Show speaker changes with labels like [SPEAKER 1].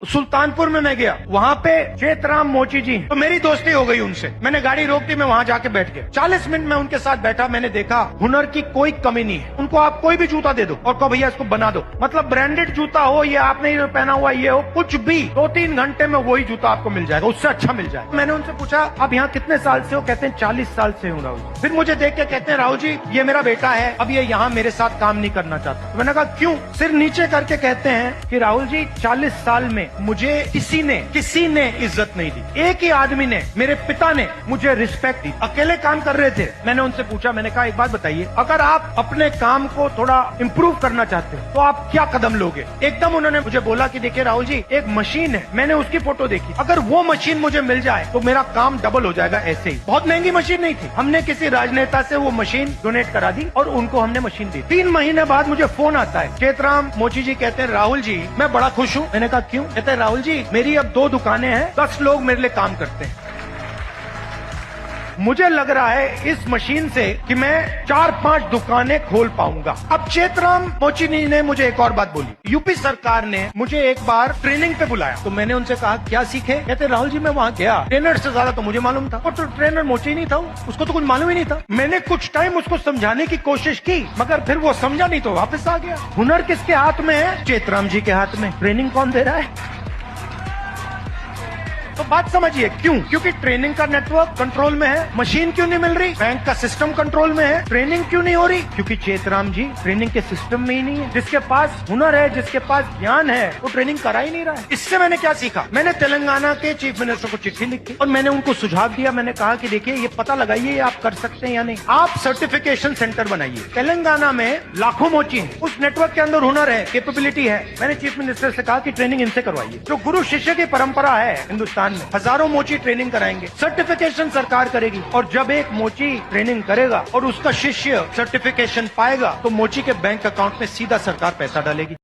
[SPEAKER 1] सुल्तानपुर में मैं गया, वहाँ पे चेतराम मोची जी, तो मेरी दोस्ती हो गई उनसे। मैंने गाड़ी रोक दी, मैं वहाँ जाके बैठ गया। 40 मिनट में उनके साथ बैठा, मैंने देखा हुनर की कोई कमी नहीं है। उनको आप कोई भी जूता दे दो और कहो भैया इसको बना दो, मतलब ब्रांडेड जूता हो, ये आपने पहना हुआ ये हो, कुछ भी 2-3 घंटे में वही जूता आपको मिल जाएगा, उससे अच्छा मिल जाएगा। मैंने उनसे पूछा आप यहाँ कितने साल से हो? कहते हैं 40 साल से हूँ राहुल जी। फिर मुझे देख के कहते हैं राहुल जी ये मेरा बेटा है, अब ये यहाँ मेरे साथ काम नहीं करना चाहता। तो मैंने कहा क्यों? सिर नीचे करके कहते हैं कि राहुल जी 40 साल में मुझे किसी ने इज्जत नहीं दी। एक ही आदमी ने, मेरे पिता ने मुझे रिस्पेक्ट दी। अकेले काम कर रहे थे। मैंने उनसे पूछा, मैंने कहा एक बात बताइए, अगर आप अपने काम को थोड़ा इम्प्रूव करना चाहते हो तो आप क्या कदम लोगे? एकदम उन्होंने मुझे बोला कि देखिए राहुल जी एक मशीन है, मैंने उसकी फोटो देखी, अगर वो मशीन मुझे मिल जाए तो मेरा काम डबल हो जाएगा। ऐसे ही बहुत महंगी मशीन नहीं थी, हमने किसी राजनेता से वो मशीन डोनेट करा दी और उनको हमने मशीन दी। 3 महीने बाद मुझे फोन आता है, चेतराम मोची जी कहते हैं राहुल जी मैं बड़ा खुश हूँ। मैंने कहा क्यों? कहते हैं राहुल जी मेरी अब 2 दुकानें हैं, 10 लोग मेरे लिए काम करते हैं। मुझे लग रहा है इस मशीन से कि मैं 4-5 दुकानें खोल पाऊंगा। अब चेतराम मोची ने मुझे एक और बात बोली, यूपी सरकार ने मुझे एक बार ट्रेनिंग पे बुलाया, तो मैंने उनसे कहा क्या सीखे? कहते राहुल जी मैं वहाँ गया, ट्रेनर से ज्यादा तो मुझे मालूम था, और तो ट्रेनर मोची नहीं था, उसको तो कुछ मालूम ही नहीं था। मैंने कुछ टाइम उसको समझाने की कोशिश की, मगर फिर वो समझा नहीं तो वापस आ गया। हुनर किसके हाथ में है? चेतराम जी के हाथ में। ट्रेनिंग कौन दे रहा है? तो बात समझिए क्यों? क्योंकि ट्रेनिंग का नेटवर्क कंट्रोल में है। मशीन क्यों नहीं मिल रही? बैंक का सिस्टम कंट्रोल में है। ट्रेनिंग क्यों नहीं हो रही? क्योंकि चेतराम जी ट्रेनिंग के सिस्टम में ही नहीं है। जिसके पास हुनर है, जिसके पास ज्ञान है, वो ट्रेनिंग करा ही नहीं रहा है। इससे मैंने क्या सीखा? मैंने तेलंगाना के चीफ मिनिस्टर को चिट्ठी लिखी और मैंने उनको सुझाव दिया। मैंने कहा कि देखिए ये पता लगाइए आप कर सकते हैं या नहीं, आप सर्टिफिकेशन सेंटर बनाइए। तेलंगाना में लाखों मोची है, उस नेटवर्क के अंदर हुनर है, कैपेबिलिटी है। मैंने चीफ मिनिस्टर से कहा कि ट्रेनिंग इनसे करवाइए। जो गुरु शिष्य की परंपरा है हिंदुस्तान में, हजारों मोची ट्रेनिंग कराएंगे, सर्टिफिकेशन सरकार करेगी, और जब एक मोची ट्रेनिंग करेगा और उसका शिष्य सर्टिफिकेशन पाएगा तो मोची के बैंक अकाउंट में सीधा सरकार पैसा डालेगी।